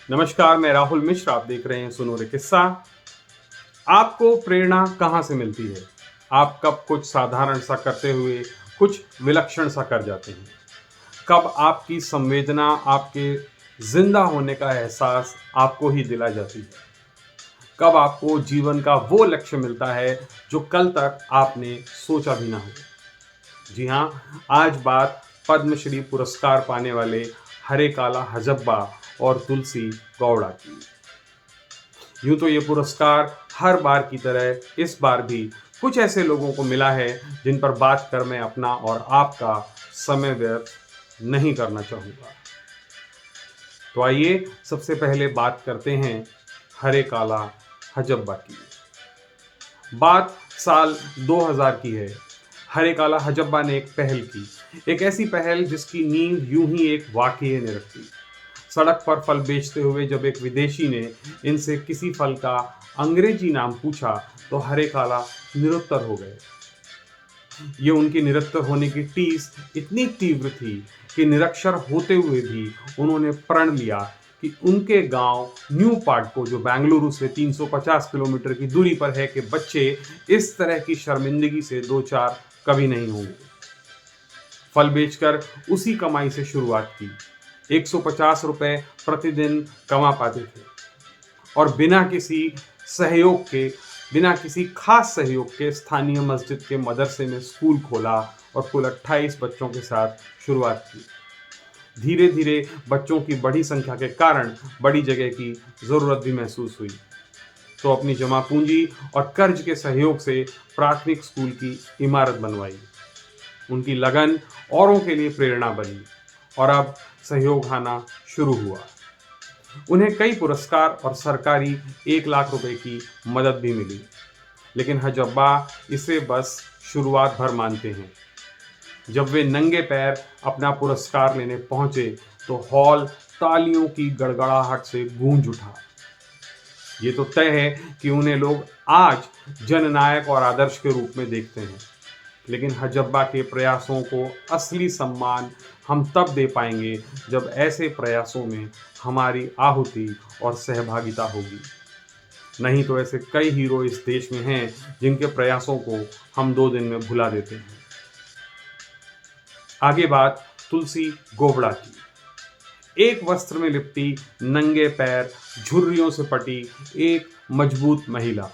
नमस्कार, मैं राहुल मिश्र। आप देख रहे हैं सुनो रे किस्सा। आपको प्रेरणा कहाँ से मिलती है? आप कब कुछ साधारण सा करते हुए कुछ विलक्षण सा कर जाते हैं? कब आपकी संवेदना आपके जिंदा होने का एहसास आपको ही दिला जाती है? कब आपको जीवन का वो लक्ष्य मिलता है जो कल तक आपने सोचा भी ना हो? जी हाँ, आज बात पद्मश्री पुरस्कार पाने वाले हरे काला हजब्बा और तुलसी गौड़ा की। यूं तो ये पुरस्कार हर बार की तरह इस बार भी कुछ ऐसे लोगों को मिला है जिन पर बात कर मैं अपना और आपका समय व्यर्थ नहीं करना चाहूँगा। तो आइए सबसे पहले बात करते हैं हरे काला हजब्बा की। बात साल 2000 की है। हरे काला हजब्बा ने एक पहल की, एक ऐसी पहल जिसकी नींव यूं ही एक वाकये ने रखी। सड़क पर फल बेचते हुए जब एक विदेशी ने इनसे किसी फल का अंग्रेजी नाम पूछा तो हरे काला निरुत्तर हो गए। ये उनकी निरुत्तर होने की टीस इतनी तीव्र थी कि निरक्षर होते हुए भी उन्होंने प्रण लिया कि उनके गांव न्यू पाडको, जो बेंगलुरु से 350 किलोमीटर की दूरी पर है, के बच्चे इस तरह की शर्मिंदगी से दो चार कभी नहीं होंगे। फल बेचकर उसी कमाई से शुरुआत की। 150 रुपए प्रतिदिन कमा पाते थे और सहयोग के बिना किसी खास सहयोग के स्थानीय मस्जिद के मदरसे में स्कूल खोला और कुल 28 बच्चों के साथ शुरुआत की। धीरे धीरे बच्चों की बड़ी संख्या के कारण बड़ी जगह की जरूरत भी महसूस हुई, तो अपनी जमा पूंजी और कर्ज के सहयोग से प्राथमिक स्कूल की इमारत बनवाई। उनकी लगन औरों के लिए प्रेरणा बनी और अब सहयोग आना शुरू हुआ। उन्हें कई पुरस्कार और सरकारी 1 लाख रुपए की मदद भी मिली, लेकिन हजब्बा इसे बस शुरुआत भर मानते हैं। जब वे नंगे पैर अपना पुरस्कार लेने पहुंचे तो हॉल तालियों की गड़गड़ाहट से गूंज उठा। ये तो तय है कि उन्हें लोग आज जननायक और आदर्श के रूप में देखते हैं, लेकिन हजब्बा के प्रयासों को असली सम्मान हम तब दे पाएंगे जब ऐसे प्रयासों में हमारी आहुति और सहभागिता होगी। नहीं तो ऐसे कई हीरो इस देश में हैं जिनके प्रयासों को हम 2 दिन में भुला देते हैं। आगे बात तुलसी गोबड़ा की। एक वस्त्र में लिपटी, नंगे पैर, झुर्रियों से पटी एक मजबूत महिला।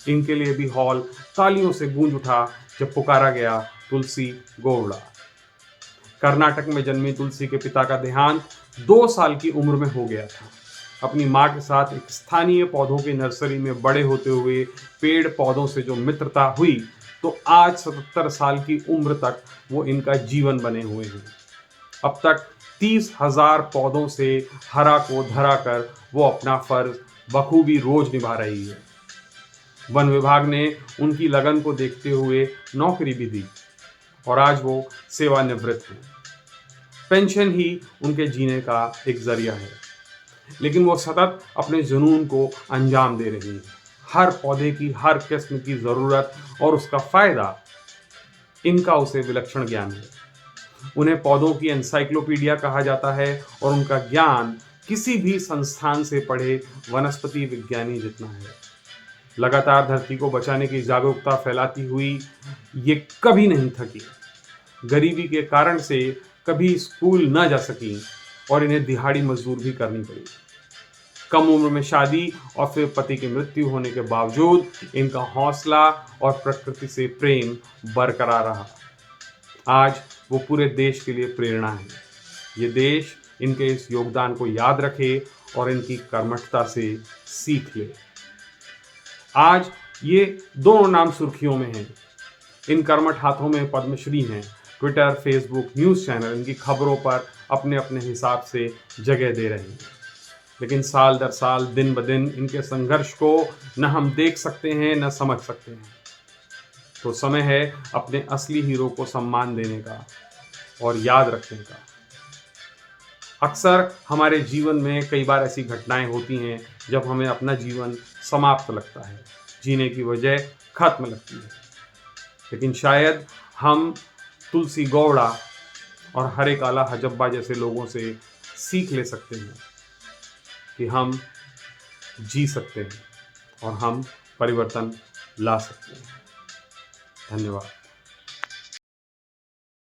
इनके लिए भी हॉल तालियों से गूंज उठा जब पुकारा गया तुलसी गोवड़ा। कर्नाटक में जन्मी तुलसी के पिता का देहांत 2 साल की उम्र में हो गया था। अपनी मां के साथ एक स्थानीय पौधों की नर्सरी में बड़े होते हुए पेड़ पौधों से जो मित्रता हुई, तो आज 77 साल की उम्र तक वो इनका जीवन बने हुए हैं। अब तक 30,000 पौधों से हरा को धरा कर वो अपना फर्ज बखूबी रोज निभा रही है। वन विभाग ने उनकी लगन को देखते हुए नौकरी भी दी और आज वो सेवानिवृत्त हैं। पेंशन ही उनके जीने का एक जरिया है, लेकिन वो सतत अपने जुनून को अंजाम दे रही हैं। हर पौधे की हर किस्म की जरूरत और उसका फायदा, इनका उसे विलक्षण ज्ञान है। उन्हें पौधों की एनसाइक्लोपीडिया कहा जाता है और उनका ज्ञान किसी भी संस्थान से पढ़े वनस्पति विज्ञानी जितना है। लगातार धरती को बचाने की जागरूकता फैलाती हुई ये कभी नहीं थकी। गरीबी के कारण से कभी स्कूल न जा सकी और इन्हें दिहाड़ी मजदूर भी करनी पड़ी। कम उम्र में शादी और फिर पति की मृत्यु होने के बावजूद इनका हौसला और प्रकृति से प्रेम बरकरार रहा। आज वो पूरे देश के लिए प्रेरणा है। ये देश इनके इस योगदान को याद रखे और इनकी कर्मठता से सीख ले। आज ये दोनों नाम सुर्खियों में हैं। इन कर्मठ हाथों में पद्मश्री हैं। ट्विटर, फेसबुक, न्यूज़ चैनल इनकी खबरों पर अपने अपने हिसाब से जगह दे रहे हैं, लेकिन साल दर साल, दिन ब दिन इनके संघर्ष को न हम देख सकते हैं न समझ सकते हैं। तो समय है अपने असली हीरो को सम्मान देने का और याद रखने का। अक्सर हमारे जीवन में कई बार ऐसी घटनाएं होती हैं जब हमें अपना जीवन समाप्त लगता है, जीने की वजह खत्म लगती है, लेकिन शायद हम तुलसी गौड़ा और हरे काला हजब्बा जैसे लोगों से सीख ले सकते हैं। कि हम जी सकते हैं और हम परिवर्तन ला सकते हैं। धन्यवाद।